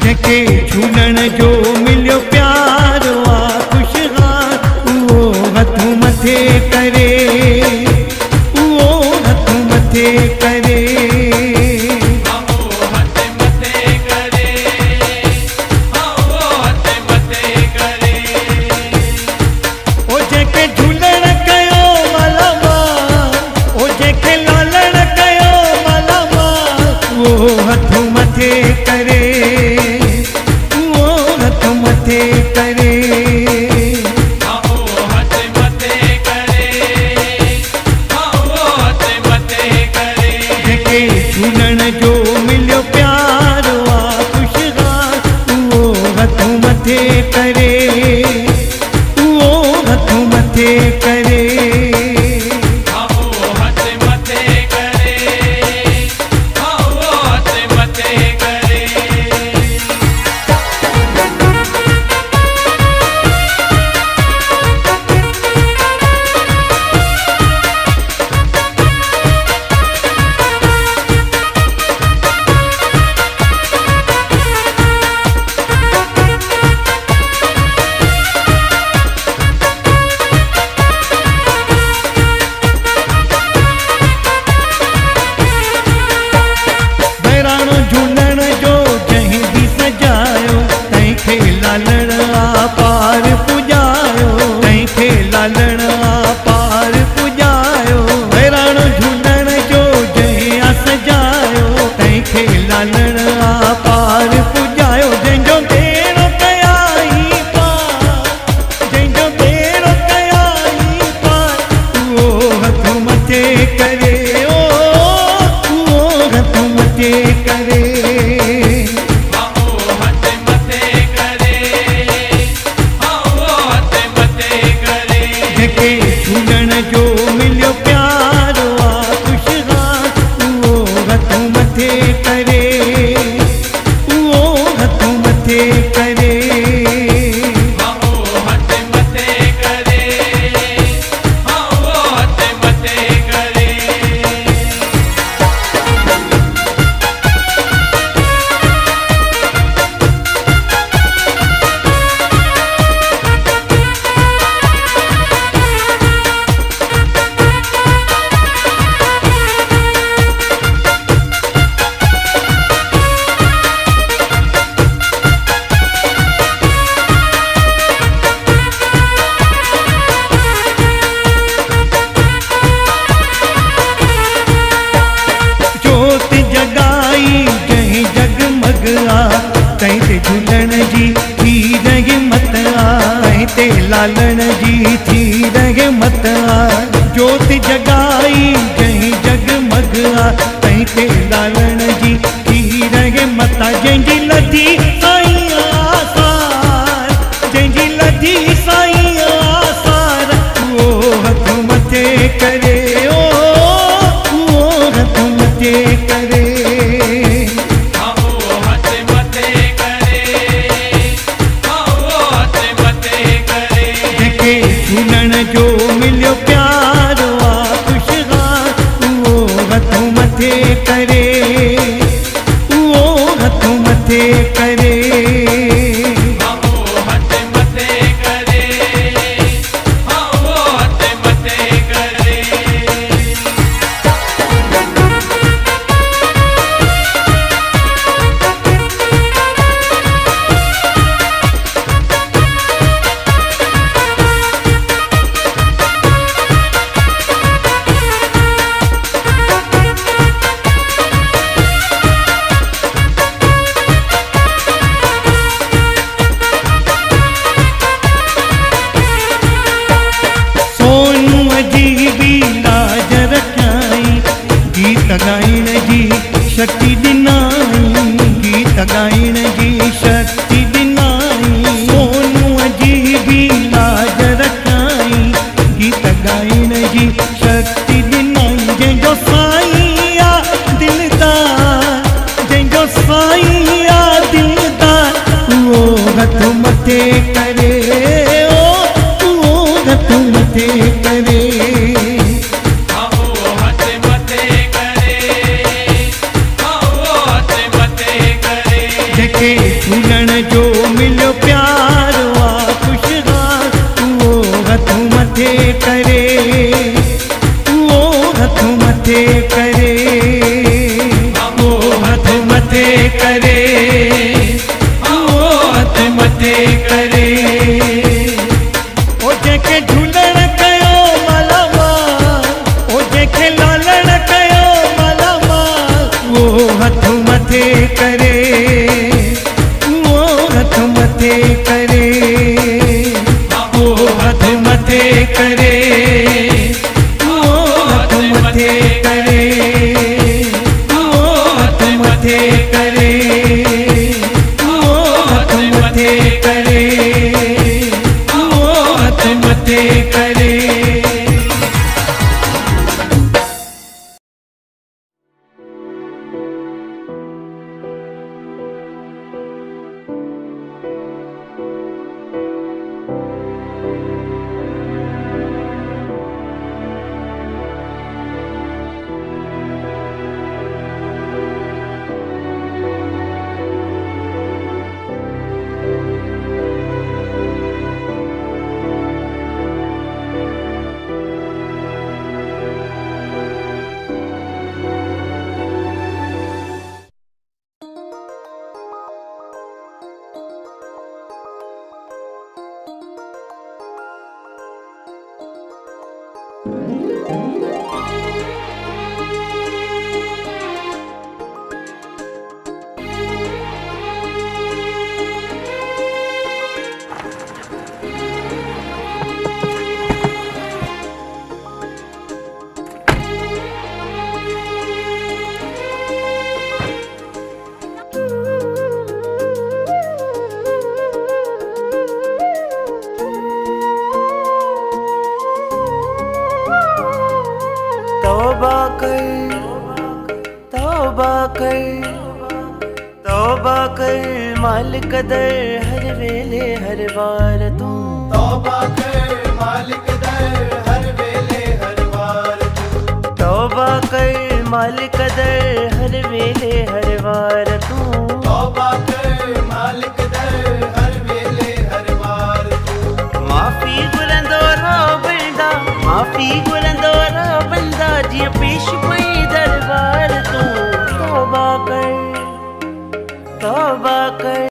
जंहिंखे झूलण जो मिलियो प्यारो आ ख़ुशहाल, उहो हथूं मथे करे, उहो हथूं मथे करे। हथों मथे करे, वो हथों मथे करे, वो हथ मथे करे, वो हथ मथे करे। जंहिंखे झूलण जो मिलियो प्यारो आ ख़ुशहाल, वो हथों मथे करे, वो हथों मथे करे। लालण पार पुॼायो, तंहिंखे लालण पार पुॼायो, बहिराणो झूलण जो जंहिं आ सजायो, तंहिंखे लालण पार पुॼायो। जंहिंजो बेड़ो कयाई पार, जंहिंजो बेड़ो कयाई पार, उहो हथों मथे करे, उहो हथों मथे करे। झूलण जो मिलियो प्यारो आ ख़ुशहाल, उहो हथों मथे करे, उहो हथों मथे करे। तंहिं ते झूलण जी थी रहे मत आ, तंहिं ते लालण जी थी रहे मत आ, ज्योति जगाई जंहिं जगमग आ, तंहिं ते लालण जी थी रहे मत आ। जंहिंजी लधी साईं आसार, जंहिंजी लधी साईं आसार, उहो हथों मथे करे, उहो हथों मथे करे। झूलण जो मिलियो प्यारो आ ख़ुशहाल, उहो हथों मथे करे, उहो हथों मथे करे। गीत गाइण जी शक्ति ॾिनाई, गीत गाइण जी शक्ति ॾिनाई, सोनूअ जी बि लाज रखाई, गीत गाइण जी शक्ति ॾिनाई। जंहिंजो साईं आ दिलदार, जंहिंजो साईं आ दिलदार, उहो हथों मथे करे, उहो हथों मथे करे। जंहिंखे करे, वो हथ मथे करे, वो हथ मथे करे, वो हथ मथे करे, वो हथ मथे करे, वो हथ मथे करे, वो हथ मथे करे। तौबा कर मालिक दर हर वेले हर बार तू तौबा कर मालिक दर हर वेले हर बार तू तौबा कर मालिक दर हर वेले हर बार तू तौबा कर मालिक दर हर वेले हर बार तू माफी गुरंदोरा बंदा माफी गुरंदोरा बंदा जी पेश पई दरबार तू तौबा कर